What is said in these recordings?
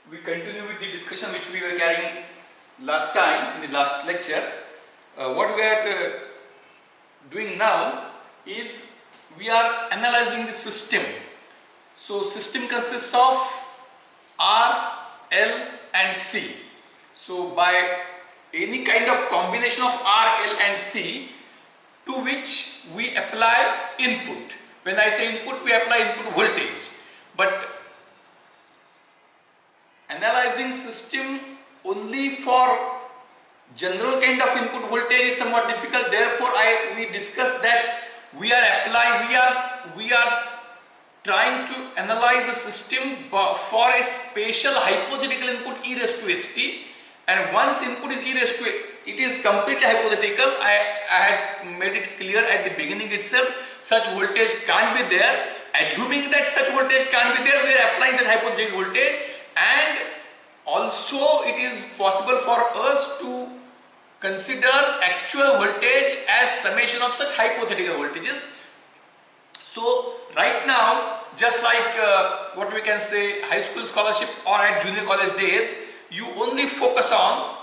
we continue with the discussion which we were carrying last time in the last lecture. What we are doing now is we are analyzing the system. So system consists of R, L and C. So by any kind of combination of R, L and C to which we apply input. When I say input, we apply input voltage. But analyzing system only for general kind of input voltage is somewhat difficult. Therefore, we discussed that we are trying to analyze the system for a special hypothetical input e raised to st, and once input is e raised to it is completely hypothetical. I had made it clear at the beginning itself, such voltage can't be there. Assuming that such voltage can't be there, we are applying such hypothetical voltage, and also it is possible for us to consider actual voltage as summation of such hypothetical voltages. So right now, just like what we can say high school scholarship or at junior college days, you only focus on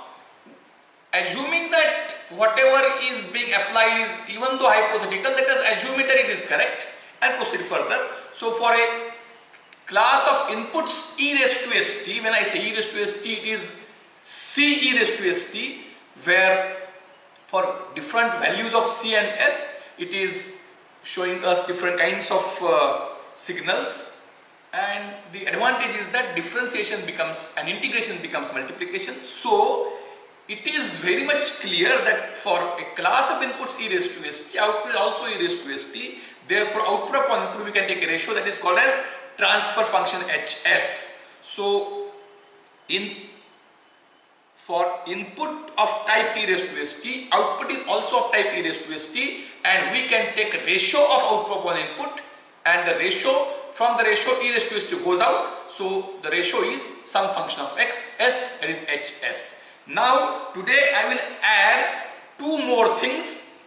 assuming that whatever is being applied is, even though hypothetical, let us assume it that it is correct and proceed further. So for a class of inputs e raised to st, when I say e raised to st, it is c e raised to st, where for different values of c and s, it is showing us different kinds of signals, and the advantage is that differentiation becomes and integration becomes multiplication. So it is very much clear that for a class of inputs e raised to st, output is also e raised to st. Therefore, output upon input we can take a ratio that is called as transfer function Hs. So for input of type e raised to st, output is also of type e raised to st, and we can take a ratio of output upon input, and the ratio, from the ratio e raised to st goes out. So the ratio is some function of x, s, that is Hs. Now today I will add two more things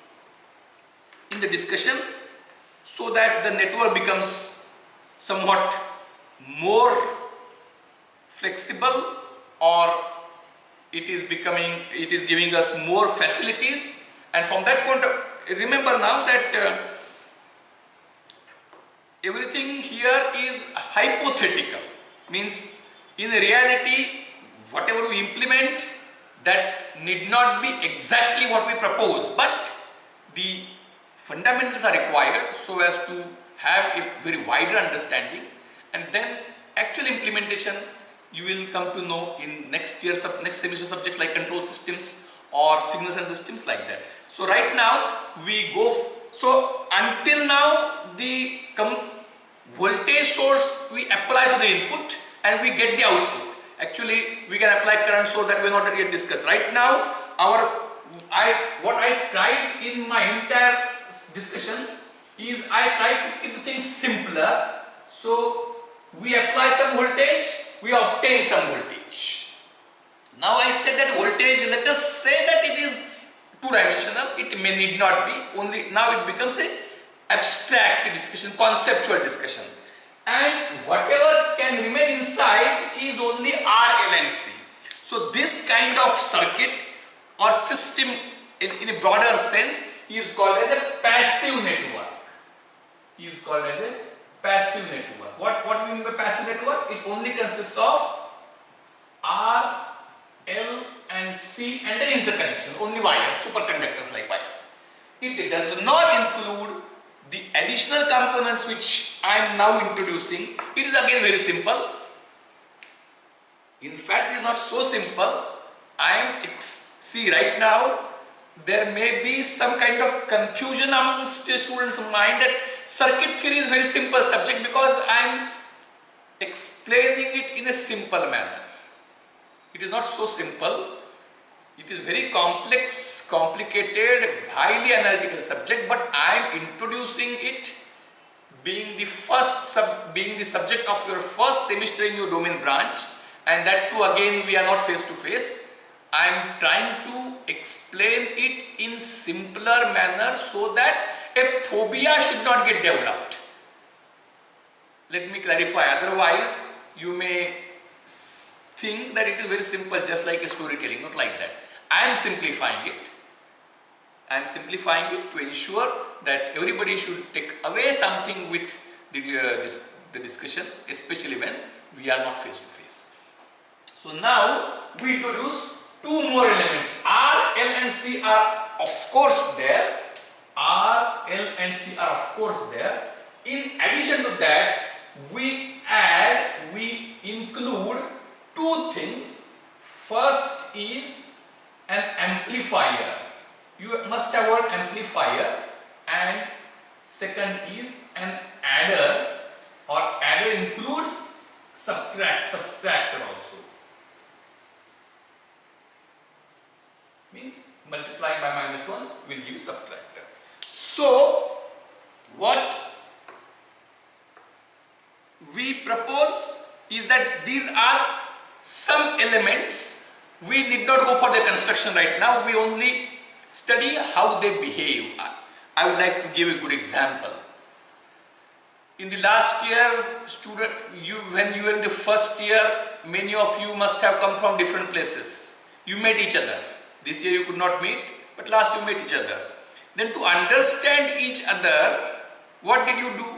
in the discussion so that the network becomes somewhat more flexible, or it is giving us more facilities. And from that point remember now that everything here is hypothetical, means in reality whatever we implement, that need not be exactly what we propose, but the fundamentals are required so as to have a very wider understanding, and then actual implementation you will come to know in next semester subjects like control systems or signals and systems like that. So right now we go, so until now the voltage source we apply to the input and we get the output. Actually we can apply current source that we have not yet discussed. Right now what I tried in my entire discussion is I tried to keep the things simpler. So we apply some voltage, we obtain some voltage. Now I said that voltage, let us say that it is two-dimensional, it may need not be, only now it becomes a abstract discussion, conceptual discussion, and whatever can remain inside is only R, L and C. So this kind of circuit or system in a broader sense is called as a passive network. Is called as a passive network. What we mean by passive network? It only consists of R, L and C and an interconnection, only wires, superconductors like wires. It does not include the additional components which I am now introducing. It is again very simple. In fact, it is not so simple. See, right now there may be some kind of confusion amongst the students' mind that circuit theory is very simple subject because I am explaining it in a simple manner. It is not so simple. It is very complex, complicated, highly analytical subject, but I am introducing it being the subject of your first semester in your domain branch, and that too again we are not face to face. I am trying to explain it in simpler manner so that a phobia should not get developed. Let me clarify, otherwise you may think that it is very simple, just like a storytelling, not like that. I am simplifying it. I am simplifying it to ensure that everybody should take away something with the discussion, especially when we are not face to face. So now we introduce two more elements. R, L and C are of course there. R, L and C are of course there. In addition to that, we include two things. First is an amplifier. You must have word amplifier, and second is an adder, or adder includes subtractor also. Means multiplying by -1 will give subtractor. So what we propose is that these are some elements. We need not go for the construction right now. We only study how they behave. I would like to give a good example. In the last year, when you were in the first year, many of you must have come from different places. You met each other. This year you could not meet, but last you met each other. Then to understand each other, what did you do?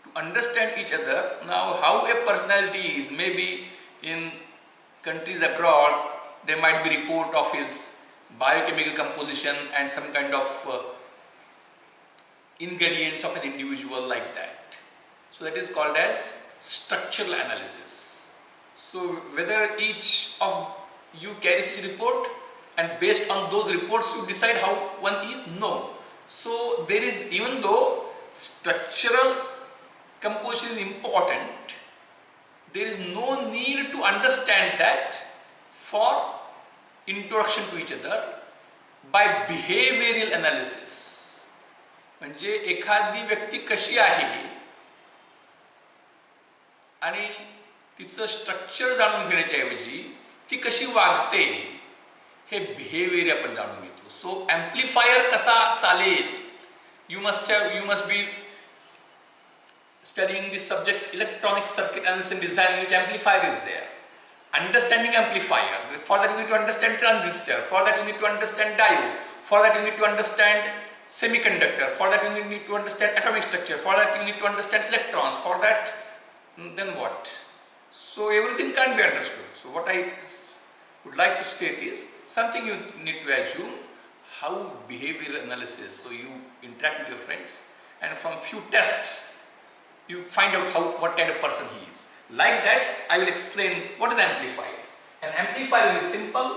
To understand each other, now how a personality is, maybe in countries abroad, there might be report of his biochemical composition and some kind of ingredients of an individual like that. So that is called as structural analysis. So whether each of you carries a report, and based on those reports you decide how one is? No. So there is, even though structural composition is important, there is no need to understand that for introduction to each other by behavioral analysis. म्हणजे एखादी व्यक्ती कशी आहे आणि तिचं structure जाणून घेण्याच्या ऐवजी ती कशी वागते हे बिहेवियर आपण जाणून घेतो. सो एम्प्लिफायर कसा चालेल, you must be studying this subject electronic circuit analysis and design, which amplifier is there. Understanding amplifier, for that you need to understand transistor, for that you need to understand diode, for that you need to understand semiconductor, for that you need to understand atomic structure, for that you need to understand electrons, for that then what? So everything can't be understood. So what I would like to state is something you need to assume, how behavioral analysis, so you interact with your friends and from few tests you find out what kind of person he is. Like that, I will explain what is an amplifier. An amplifier is simple.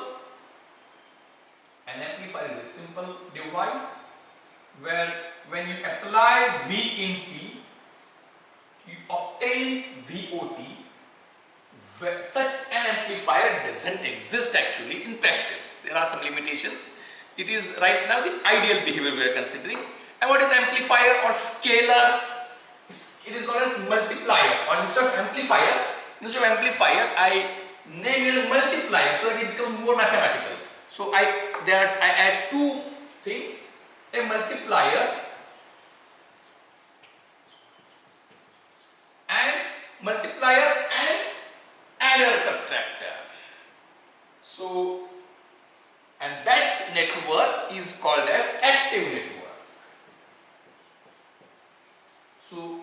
An amplifier is a simple device where when you apply V in T, you obtain VOT. Such an amplifier doesn't exist actually in practice. There are some limitations. It is right now the ideal behavior we are considering. And what is amplifier or scalar? It is called as multiplier, or instead of amplifier, I name it multiplier so that it becomes more mathematical. So I add two things: a multiplier and adder subtractor. So, and that network is called as active network. So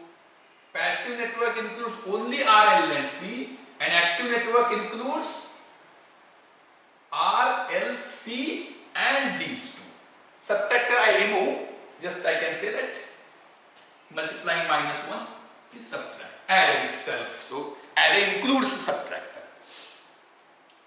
passive network includes only R, L and C, and active network includes R, L, C and these two. Subtractor I remove, just I can say that multiplying -1 is subtract, adder itself. So adder includes subtractor.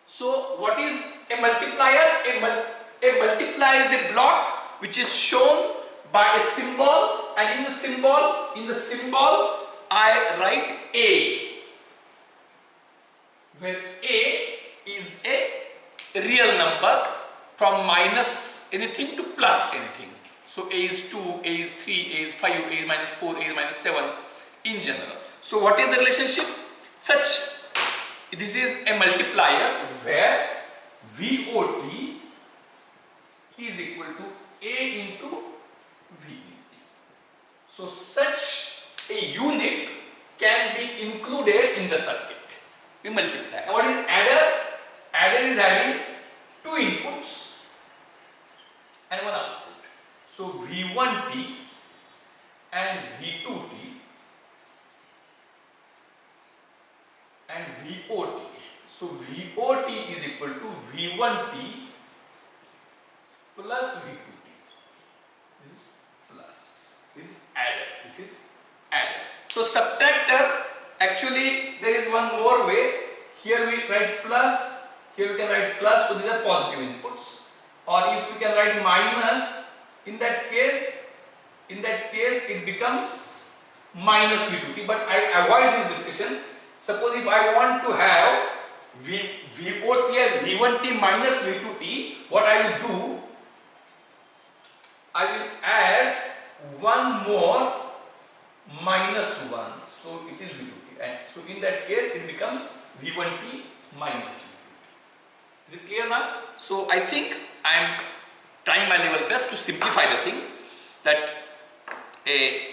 So what is a multiplier? A multiplier is a block which is shown by a symbol, and in the symbol I write A, where A is a real number from minus anything to plus anything. So A is 2, A is 3, A is 5, A is -4, A is -7 in general. So what is the relationship? This is a multiplier where VOT is equal to A into VET. So such a unit can be included in the circuit. we multiply. And what is adder? Adder is having two inputs and one output. So V1t and V2t and VOT. So VOT is equal to V1t plus V2t. This is plus. This is adder. This is adder. So subtractor, actually there is one more way. Here we write plus, here we can write plus, so these are positive inputs. Or if we can write minus, in that case it becomes minus V2t. But I avoid this discussion. Suppose if I want to have VOT as V1t minus V2t, what I will do, I will add one more minus 1. So it is V2t. And so in that case it becomes V1t minus V2t. Is it clear now? So I think I am trying my level best to simplify the things, that a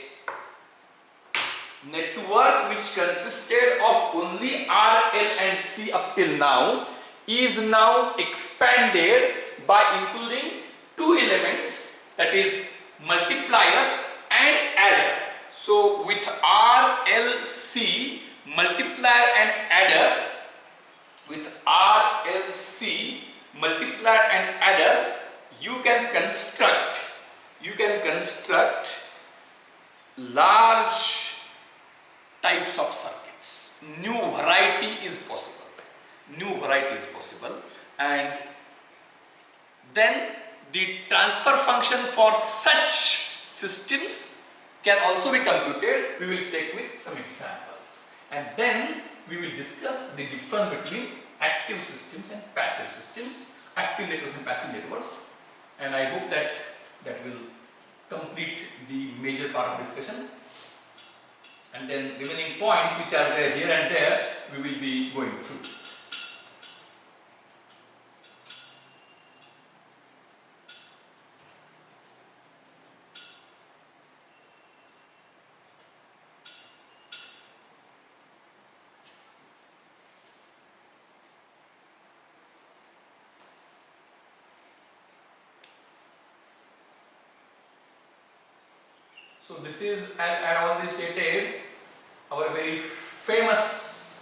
network which consisted of only R, L and C up till now is now expanded by including two elements, that is multiplier and adder. So with R, L, C, multiplier and adder, with R, L, C, multiplier and adder, you can construct large types of circuits. New variety is possible. And then the transfer function for such systems can also be computed. We will take with some examples. And then we will discuss the difference between active systems and passive systems, active networks and passive networks. And I hope that will complete the major part of discussion. And then remaining points which are there here and there, we will be going through. So this is, as I already stated, our very famous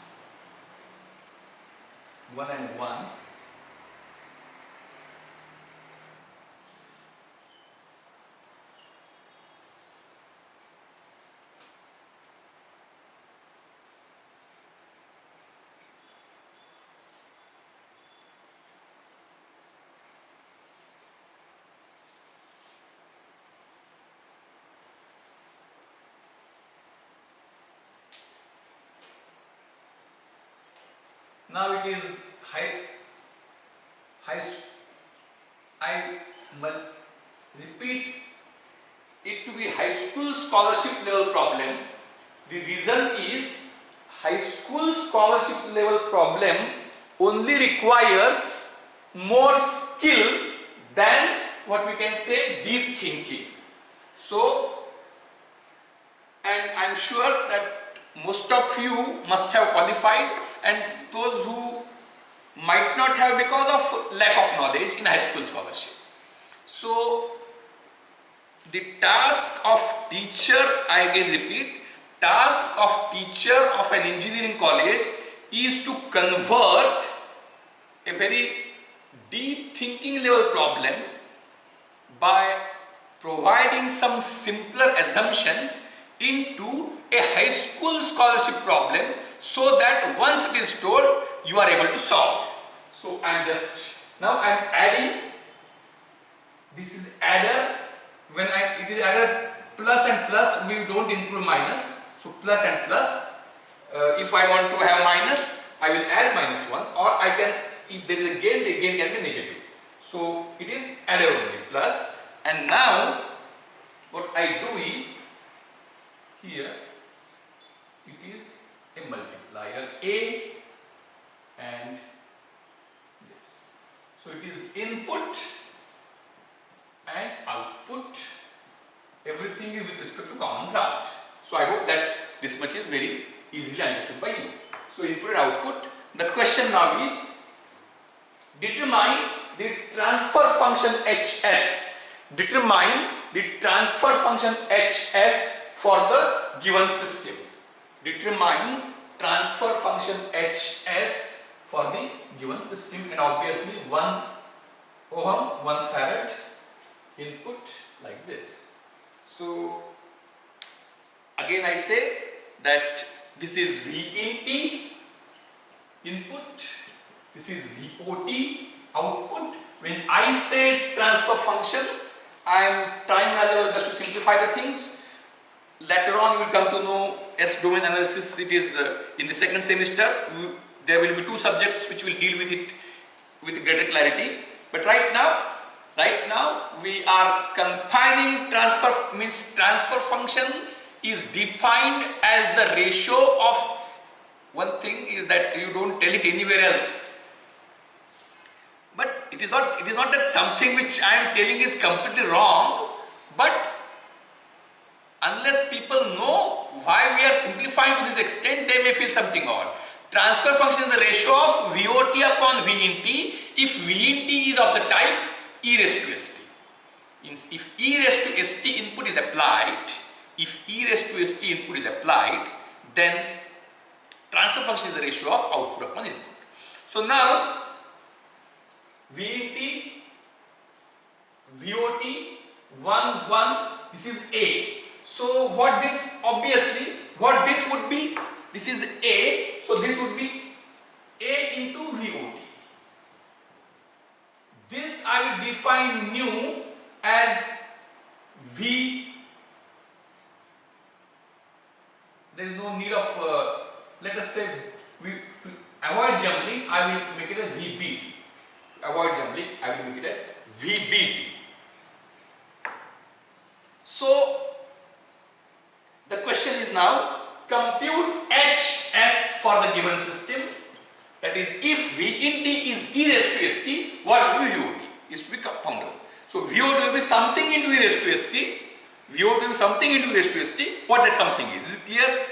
1 and 1. Now it is repeat it to be high school scholarship level problem. The reason is high school scholarship level problem only requires more skill than what we can say deep thinking. So, and I am sure that most of you must have qualified, and those who might not have because of lack of knowledge in high school scholarship. So the task of teacher, I again repeat, task of teacher of an engineering college is to convert a very deep thinking level problem by providing some simpler assumptions into a high school scholarship problem, so that once it is told, you are able to solve. So I am adding, this is adder. When it is added plus and plus, we don't include minus. So plus and plus. If I want to have minus, I will add minus 1, or I can, if there is a gain, the gain can be negative. So it is adder only, plus. And now what I do is, here it is a multiplier, A and this. So it is input and output, everything is with respect to common ground. So I hope that this much is very easily understood by you. So input and output. The question now is, determine the transfer function Hs. Determine the transfer function Hs for the given system. Determine transfer function Hs for the given system, and obviously 1 ohm, 1 farad input like this. So again I say that this is V in T input, this is VOT output. When I say transfer function, I am trying my level best to simplify the things. Later on you will come to know S domain analysis. It is in the second semester. There will be 2 subjects which will deal with it with greater clarity. But right now we are confining transfer, means transfer function is defined as the ratio of, one thing is that you don't tell it anywhere else, but it is not that something which I am telling is completely wrong, but unless people know why we are simplifying to this extent, they may feel something odd. Transfer function is the ratio of VOT upon V in T if V in T is of the type e raised to st. Means if e raised to st input is applied, then transfer function is the ratio of output upon input. So now V in T, VOT, 1, 1, this is A. So what this would be, this is A, so this would be A into VOT. This I will define new as V. There is no need of, let us say, to avoid jumbling, I will make it as VBT. To avoid jumbling, I will make it as VBT. So the question is now, compute Hs for the given system. That is, if V in T is e raised to st, what will be VOT? Is to be found out. So VOT will be something into e raised to st. VOT will be something into e raised to st. What that something is? Is it clear?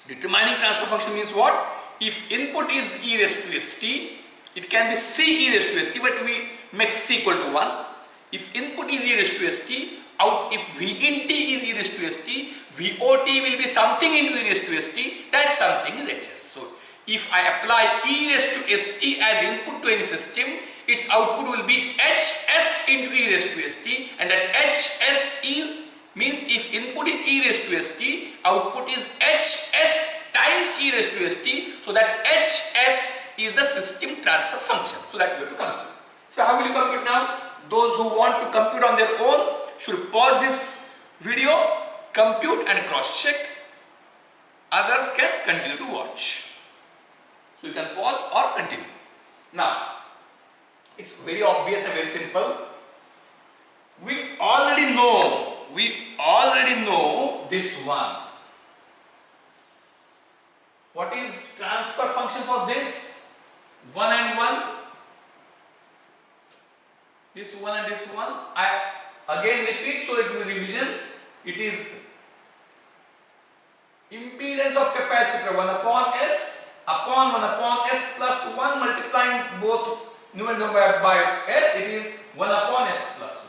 Determining transfer function means what? If input is e raised to st, it can be c e raised to st, but we make c equal to 1. If input is e raised to st, if V in T is e raised to st, VOT will be something into e raised to st, that something is Hs. So if I apply e raised to st as input to any system, its output will be Hs into e raised to st, and that Hs means if input is e raised to st, output is Hs times e raised to st, so that Hs is the system transfer function. So that we have to compute. So how will you compute now? Those who want to compute on their own should pause this video, compute and cross check. Others can continue to watch. So you can pause or continue. Now, it's very obvious and very simple. We already know this one. What is transfer function for this? 1 and 1. This one and this one. I again repeat so it will be revision. It is impedance of capacitor 1 upon S upon 1 upon S plus 1 multiplying both numerator by S. It is 1 upon S plus 1.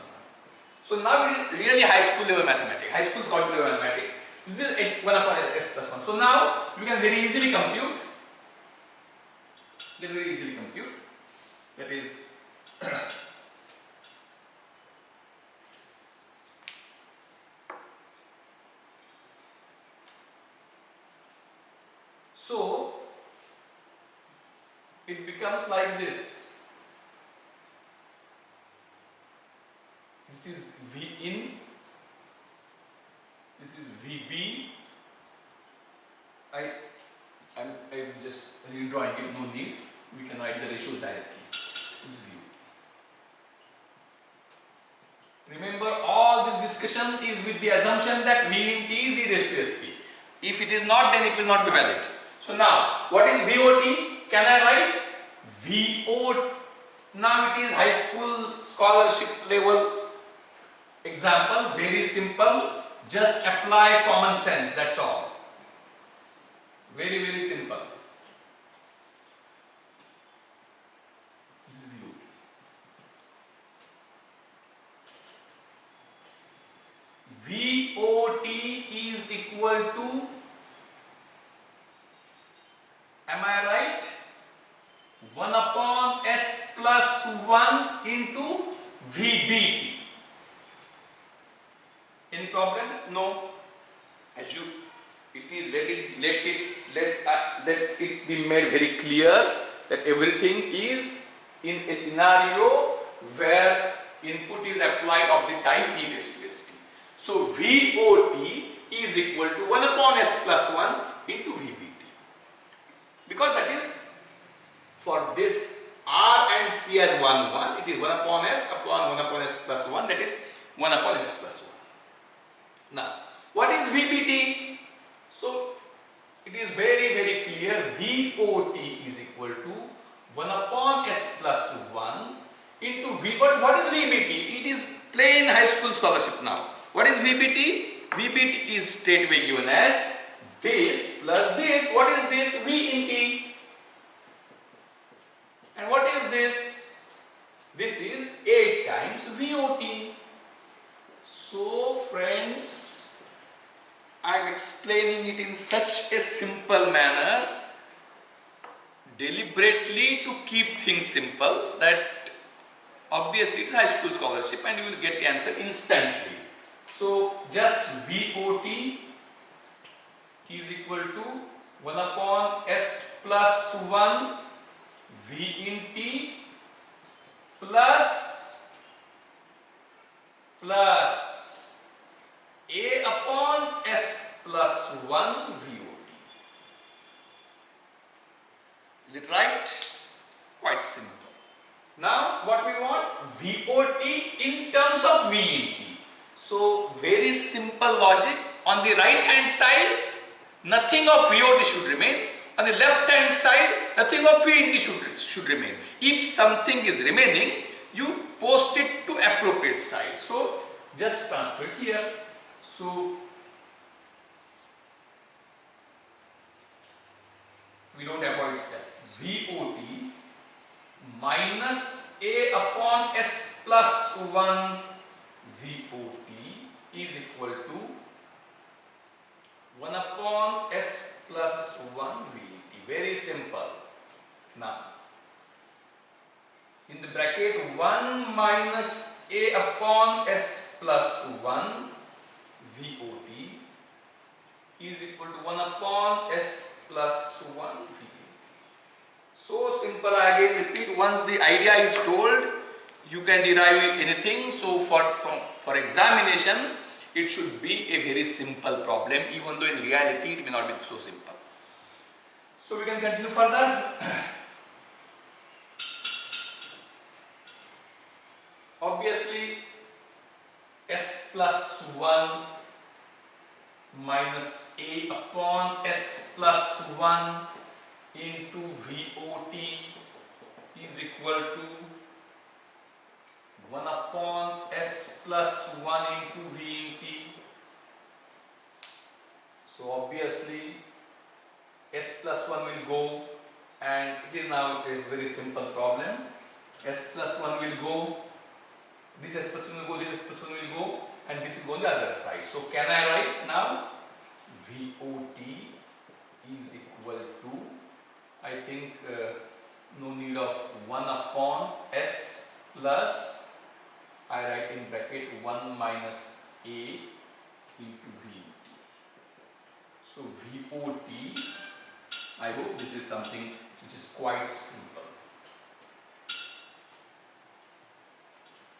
So now it is really high school level mathematics, high school college level mathematics. This is 1 upon S plus 1. So now you can very easily compute. That is so it becomes like this. This is V in, this is VB. I'm just redrawing it, no need. We can write the ratios directly. This is V. Remember, all this discussion is with the assumption that V in T is e raised to st. If it is not, then it will not be valid. So now, what is VOT? Can I write VOT? Now it is high school scholarship level example, very simple. Just apply common sense, that's all. Very, very simple. Am I right? 1 upon S plus 1 into VBT. Any problem? No. As you, it is let it be made very clear that everything is in a scenario where input is applied of the type e raised to st. So VOT is equal to 1 upon S plus 1 into VBT. Because that is for this R and C as 1, 1, it is 1 upon S upon 1 upon S plus 1, that is 1 upon S plus 1. Now, what is VBT? So, it is very, very clear. VOT is equal to 1 upon S plus 1 into V. But what is VBT? It is plain high school scholarship now. What is VBT? VBT is straightway given as this plus this. What is this? V in T. And what is this? This is 8 times VOT. So friends, I am explaining it in such a simple manner, deliberately to keep things simple, that obviously it is high school scholarship and you will get the answer instantly. So just VOT is equal to 1 upon S plus 1 V in T plus A upon S plus 1 VOT. Is it right? Quite simple. Now what we want? VOT in terms of V in T. So very simple logic. On the right hand side, nothing of VOT should remain. On the left hand side, nothing of V in T should remain. If something is remaining, you post it to appropriate side. So just transfer it here. So we don't avoid step. VOT minus A upon S plus 1 VOT is equal to 1 upon S plus 1 VOT. Very simple. Now, in the bracket 1 minus A upon S plus 1 VOT is equal to 1 upon S plus 1 VOT. So simple. I again repeat, once the idea is told, you can derive anything. So for examination, it should be a very simple problem, even though in reality it may not be so simple. So we can continue further. Obviously, S plus 1 minus A upon S plus 1 into VOT is equal to 1 upon S plus 1 into VOT. So obviously S plus 1 will go, and it is now a very simple problem. S plus 1 will go, this S plus 1 will go, this S plus 1 will go, and this will go on the other side. So can I write now VOT is equal to, I think no need of 1 upon S plus, I write in bracket 1 minus A into VOT. So VOT, I hope this is something which is quite simple.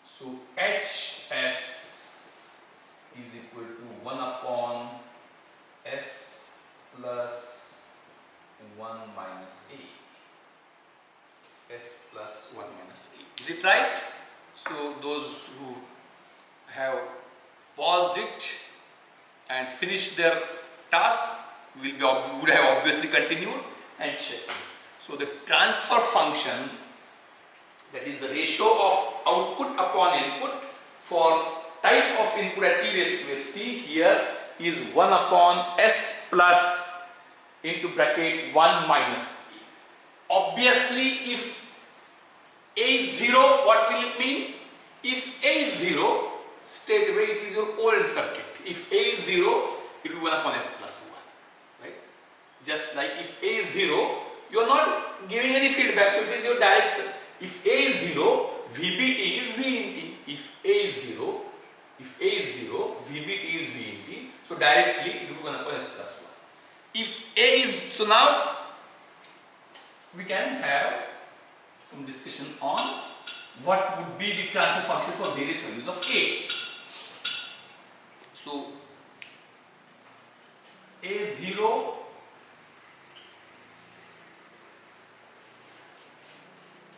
So HS is equal to 1 upon S plus 1 minus A. S plus 1 minus A. Is it right? So those who have paused it and finished their task would have obviously continued and checked. So the transfer function, that is the ratio of output upon input for type of input at e raised to st, here is 1 upon S plus into bracket 1 minus A. Obviously, if A is 0, what will it mean? If A is 0, straightway it is your old circuit. If A is 0, it will be 1 upon S plus 1. Right? Just like if A is 0, you are not giving any feedback, so it is your direct. If A is 0, VBT is V in T. If A is 0, VBT is V in T. So directly it will be 1 upon S plus 1. If A is, so now we can have some discussion on what would be the transfer function for various values of A. So A0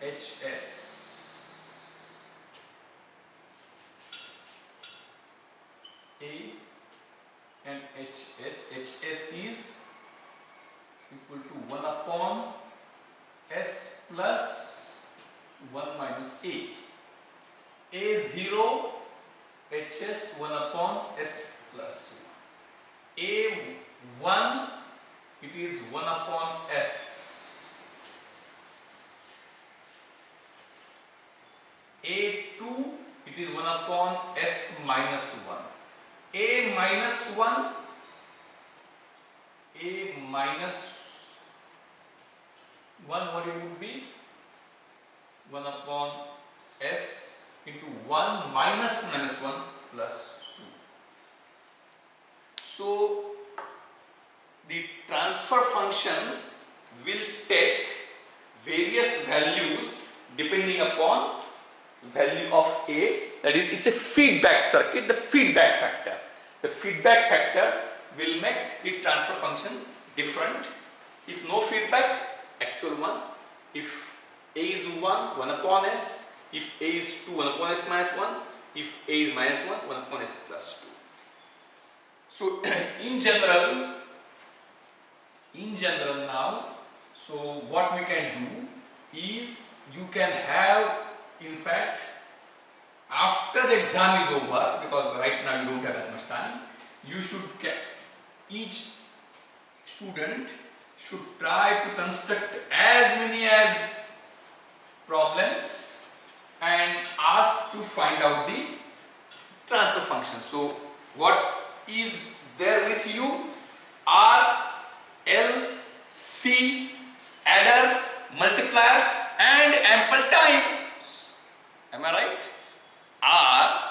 HS A and HS is equal to 1 upon S plus 1 minus A. A0 HS 1 upon S plus 1. A1 it is 1 upon S. A2 it is 1 upon S minus 1. A minus 1 what it would be? 1 upon S into 1 minus 1 plus 2. So the transfer function will take various values depending upon value of A, that is, it's a feedback circuit, the feedback factor. The feedback factor will make the transfer function different. If no feedback, actual 1. If A is 1, 1 upon S. If A is 2, 1 upon S minus 1. If A is minus 1, 1 upon S plus 2. So in general now, so what we can do is, you can have, in fact, after the exam is over, because right now you don't have that much time, you should each student should try to construct as many as problems and ask to find out the transfer function. So what is there with you? R, L, C, adder, multiplier and ample time. Am I right? R,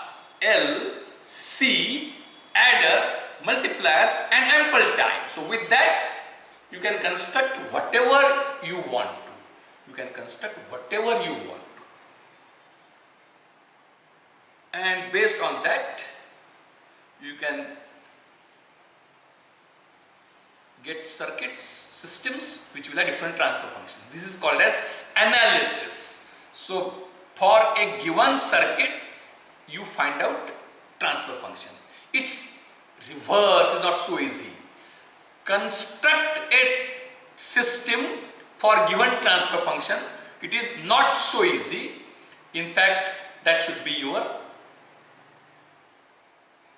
L, C, adder, multiplier and ample time. So with that you can construct whatever you want to. You can construct whatever you want to. And based on that you can get circuits, systems which will have different transfer functions. This is called as analysis. So for a given circuit you find out transfer function. Its reverse is not so easy. Construct a system for given transfer function. It is not so easy. In fact, that should be your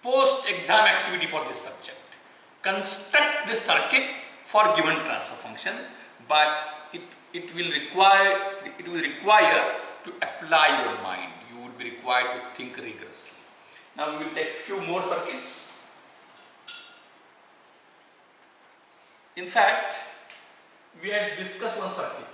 post-exam activity for this subject. Construct the circuit for given transfer function, but it will require to apply your mind. You will be required to think rigorously. Now we will take few more circuits. In fact, we had discussed one circuit.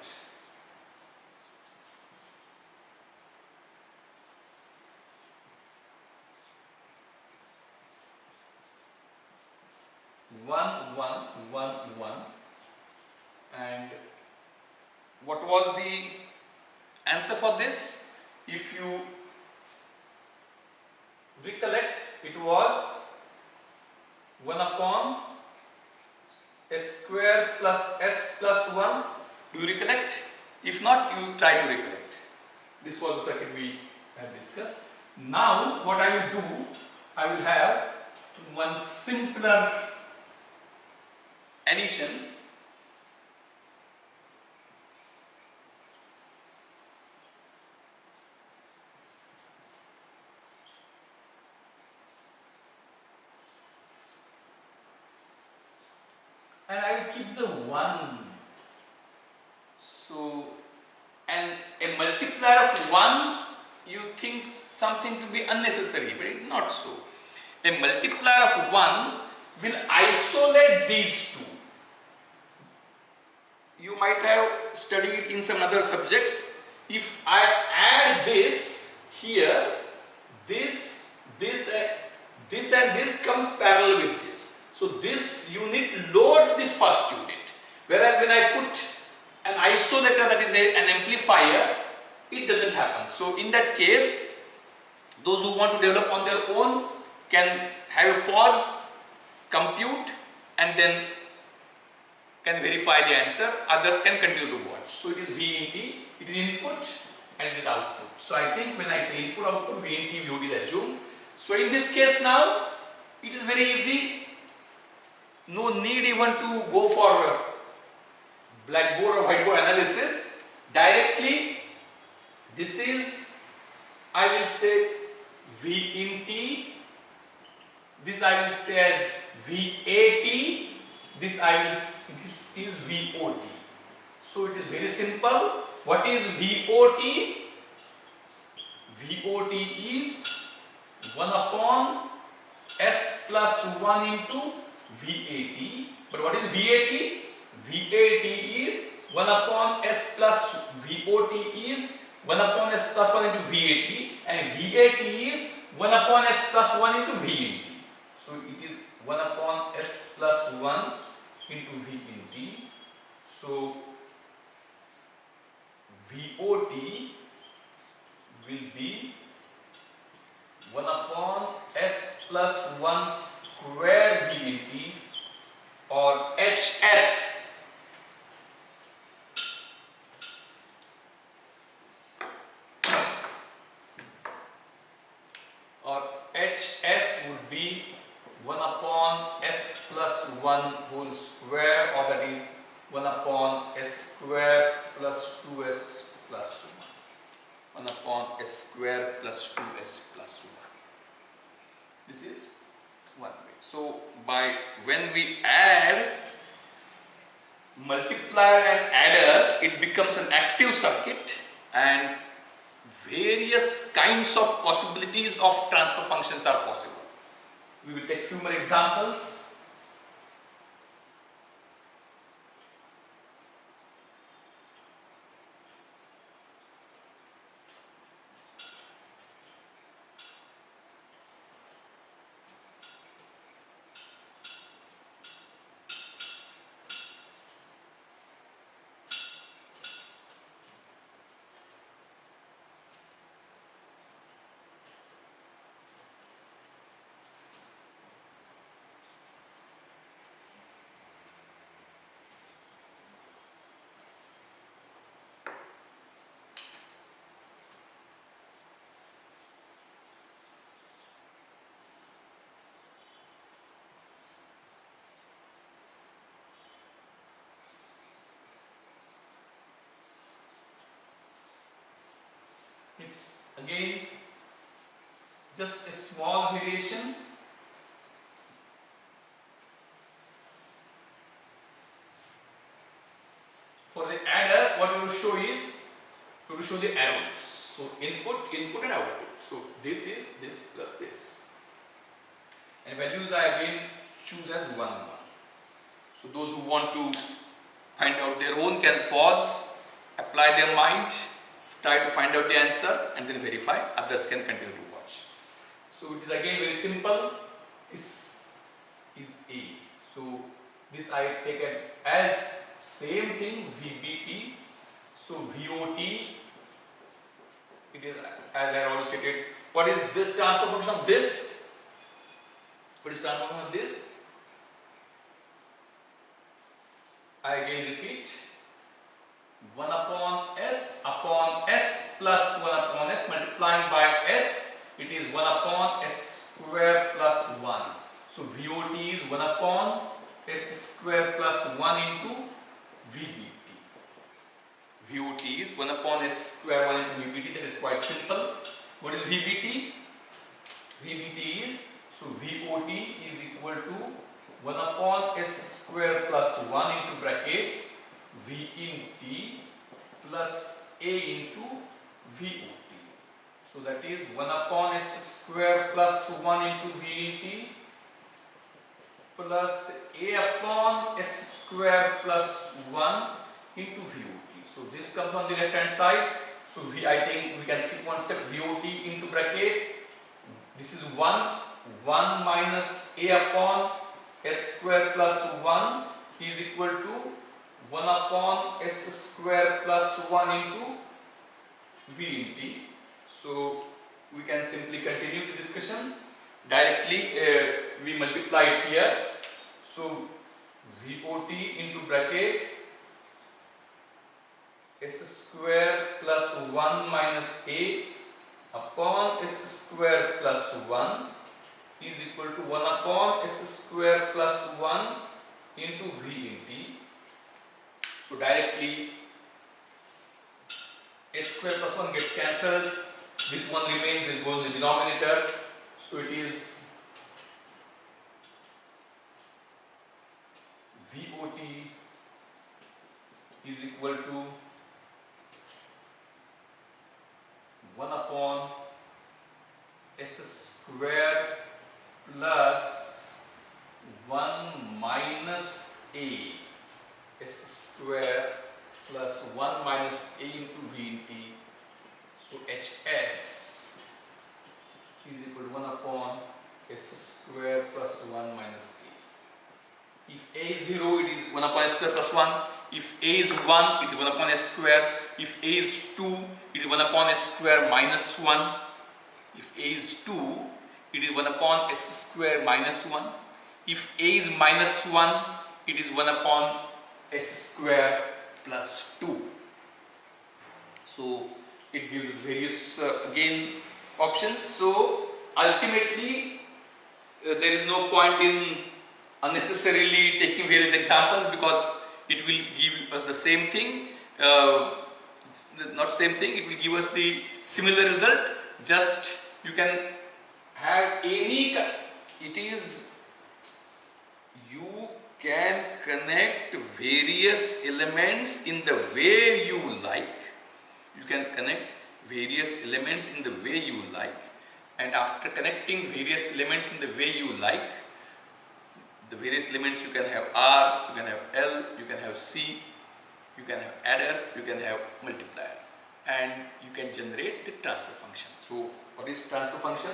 One, and what was the answer for this? If you recollect, it was 1 upon S square plus S plus 1. Do you recollect? If not, you try to recollect. This was the circuit we had discussed. Now what I will do, I will have one simpler addition. And I will keep the 1. So, and a multiplier of 1, you think something to be unnecessary, but it is not so. A multiplier of 1 will isolate these two. You you might have studied in some other subjects. If I add this here, this and this comes parallel with this. So this unit loads the first unit. Whereas when I put an isolator, that is an amplifier, it doesn't happen. So in that case, those who want to develop on their own can have a pause, compute, and then can verify the answer. Others can continue to watch. So it is V in T, it is input and it is output. So I think when I say input, output, V in T, VOT is assumed. So in this case now, it is very easy. No need even to go for blackboard or whiteboard analysis. Directly, this is, I will say V in T, this I will say as VAT, this is VOT. So it is very simple. What is VOT? VOT is 1 upon S plus 1 into VAT. But what is VAT? VAT is 1 upon S plus VOT is 1 upon S plus 1 into VAT, and VAT is 1 upon S plus 1 into VNT. So it is 1 upon S plus 1 into VNT. So VOT will be 1 upon S plus 1 square VNT, or HS. Or HS would be 1 upon S plus 1 whole square, or that is 1 upon S square plus 2S plus 1. 1 upon S square plus 2S plus 1. This is one way. So when we add multiplier and adder, it becomes an active circuit, and various kinds of possibilities of transfer functions are possible. We will take few more examples. It's again just a small variation. For the adder, what we will show is, we will show the arrows. So input and output. So this is this plus this. And values I again choose as 1, 1. So those who want to find out their own can pause, apply their mind, try to find out the answer, and then verify. Others can continue to watch. So it is again very simple. This is A. So this I take it as same thing, VBT. So VOT, it is as I already stated. What is this transfer function of this? What is transfer function of this? I again repeat. 1 upon S plus 1 upon S multiplying by S, it is 1 upon S square plus 1. So VOT is 1 upon S square plus 1 into VBT. VOT is 1 upon S square 1 into VBT. That is quite simple. What is VBT? VBT is, so VOT is equal to 1 upon S square plus 1 into bracket V in T plus A into VOT. So that is 1 upon S square plus 1 into V in T plus A upon S square plus 1 into VOT. So this comes on the left hand side. So I think we can skip one step. VOT into bracket. This is 1 minus a upon s square plus 1 is equal to 1 upon s square plus 1 into v in t. So we can simply continue the discussion. Directly we multiply it here. So VOT into bracket s square plus 1 minus a upon s square plus 1 is equal to 1 upon s square plus 1 into v in t. So directly s square plus 1 gets cancelled. This one remains, this goes in the denominator. So it is VOT is equal to 1 upon s square plus 1 minus a s square plus 1 minus a into v in t. So hs is equal to 1 upon s square plus 1 minus a. If a is 0, it is 1 upon s square plus 1. If a is 1, it is 1 upon s square. If a is 2, it is 1 upon s square minus 1. If a is 2, it is 1 upon s square minus 1. If a is minus 1, it is 1 upon s square plus 2. So it gives various again options. So ultimately there is no point in unnecessarily taking various examples because it will give us the same thing. Not same thing, it will give us the similar result. Just you can have any, it is, you can connect various elements in the way you like. You can connect various elements in the way you like, and after connecting various elements in the way you like, the various elements you can have R, you can have L, you can have C, you can have adder, you can have multiplier, and you can generate the transfer function. So what is transfer function?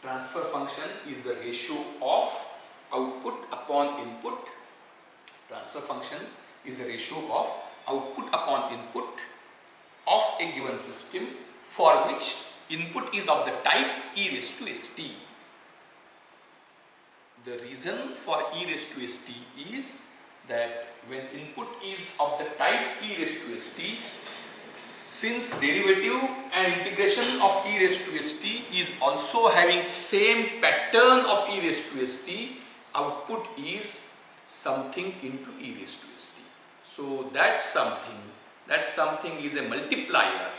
Transfer function is the ratio of output upon input. Transfer function is the ratio of output upon input of a given system for which input is of the type e raised to st. The reason for e raised to st is that when input is of the type e raised to st, since derivative and integration of e raised to st is also having same pattern of e raised to st, output is something into e raised to st. So that something is a multiplier.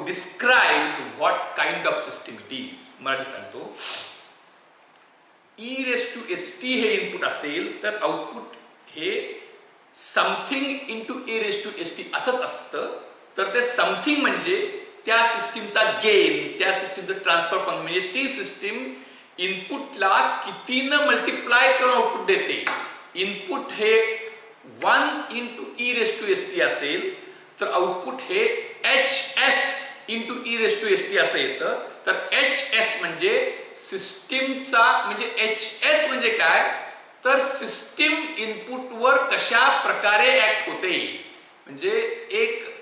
Describes what kind of system it is. Marathi सांगतो, e raised to st हे input असेल तर output हे something into e raised to st असंच असतं. तर ते something म्हणजे त्या सिस्टीमचा गेन, त्या सिस्टीमचं ट्रान्सफर फंक्शन, म्हणजे ती सिस्टीम इनपुटला कितीनं मल्टिप्लाय करून आउटपुट देते. इनपुट हे 1 into e raised to st असेल तर आउटपुट हे hs into e raised to st असं येतं. तर hs म्हणजे सिस्टीमचा, म्हणजे hs म्हणजे काय, तर सिस्टीम इनपुटवर कशा प्रकारे ऍक्ट होते. म्हणजे एक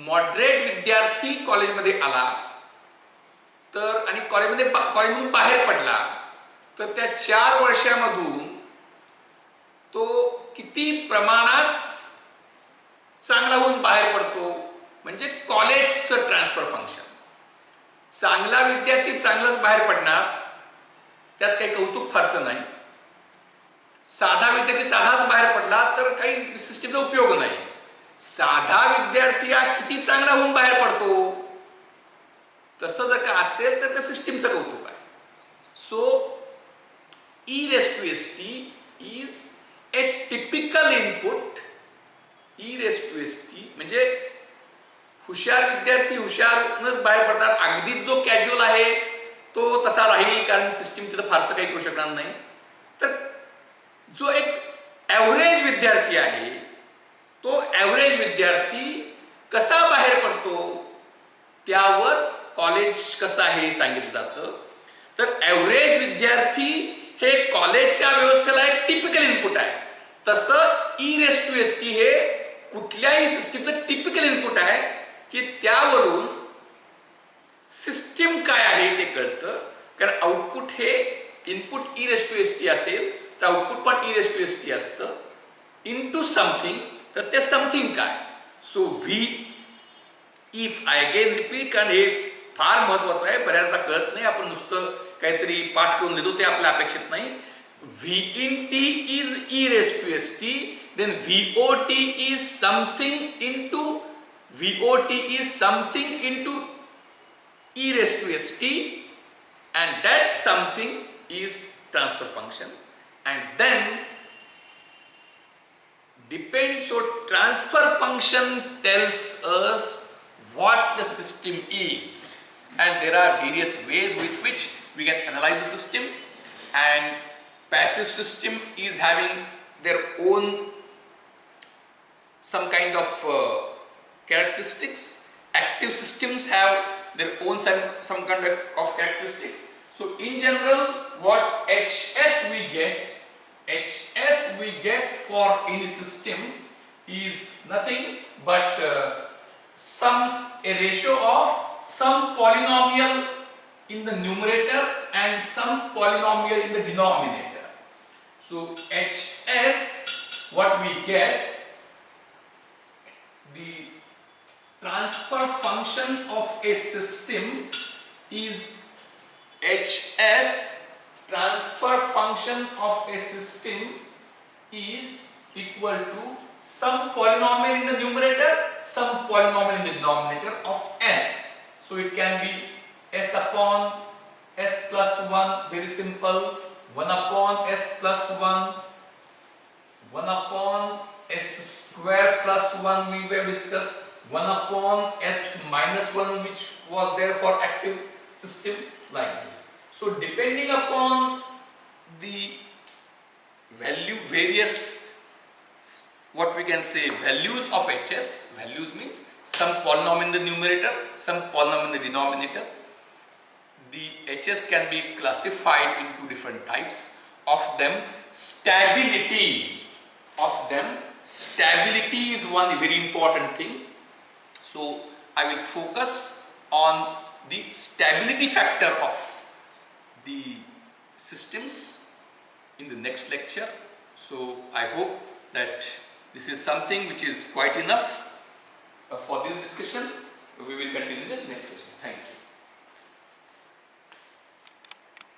मॉडरेट विद्यार्थी कॉलेजमध्ये आला तर आणि कॉलेजमधून बाहेर पडला तर त्या 4 वर्षांमधून तो किती प्रमाणात चांगला होऊन बाहेर पडतो, म्हणजे कॉलेजचं ट्रान्सफर फंक्शन. चांगला विद्यार्थी चांगलाच बाहेर पडणार, त्यात काही कौतुक फारसं नाही. साधा विद्यार्थी साधाच बाहेर पडला तर काही सिस्टीमचा उपयोग नाही. साधा विद्यार्थी हा किती चांगला होऊन बाहेर पडतो, तसं जर का असेल तर त्या सिस्टीमचं कौतुक आहे. सो e raised to st is a typical input. e raised to st म्हणजे हुशार विद्यार्थी हुशारनच बाहेर पडतात. अगदीच जो कॅज्युअल आहे तो तसा राहील, कारण सिस्टीम तिथं फारसं काही करू शकणार नाही. तर जो एक ॲव्हरेज विद्यार्थी आहे तो ॲव्हरेज विद्यार्थी कसा बाहेर पडतो त्यावर कॉलेज कसं आहे हे सांगितलं जातं. तर ॲव्हरेज विद्यार्थी हे कॉलेजच्या व्यवस्थेला एक टिपिकल इनपुट आहे. तसं e⁻⁻ हे कुठल्याही सिस्टीमचं टिपिकल इनपुट आहे की त्यावरून सिस्टीम काय आहे ते कळतं. कारण आउटपुट हे इनपुट e⁻⁻ असेल तर आउटपुट पण e⁻⁻ असतं इनटू समथिंग. तर ते समथिंग काय. So we if I again repeat, कारण हे फार महत्वाचं आहे, बऱ्याचदा कळत नाही. आपण नुसतं काहीतरी पाठ करून देतो ते आपल्या अपेक्षित नाही. V in t is e⁻⁻t, then VOT is something into e⁻⁻t, and that something is transfer function, and then depends. So transfer function tells us what the system is, and there are various ways with which we can analyze the system. And passive system is having their own some kind of characteristics. Active systems have their own some kind of characteristics. So in general, what HS we get for any system is nothing but a ratio of some polynomial in the numerator and some polynomial in the denominator. So HS, what we get, the transfer function of a system is HS. Transfer function of a system is equal to some polynomial in the numerator, some polynomial in the denominator of S. So it can be S upon S plus 1, very simple. 1 upon S plus 1, 1 upon S square plus 1 we have discussed, 1 upon S minus 1 which was there for active system, like this. So depending upon the value, various what we can say values of HS, values means some polynomial in the numerator, some polynomial in the denominator. The HS can be classified into different types. Of them, stability is one very important thing. So I will focus on the stability factor of the systems in the next lecture. So I hope that this is something which is quite enough for this discussion. We will continue in the next session. Thank you.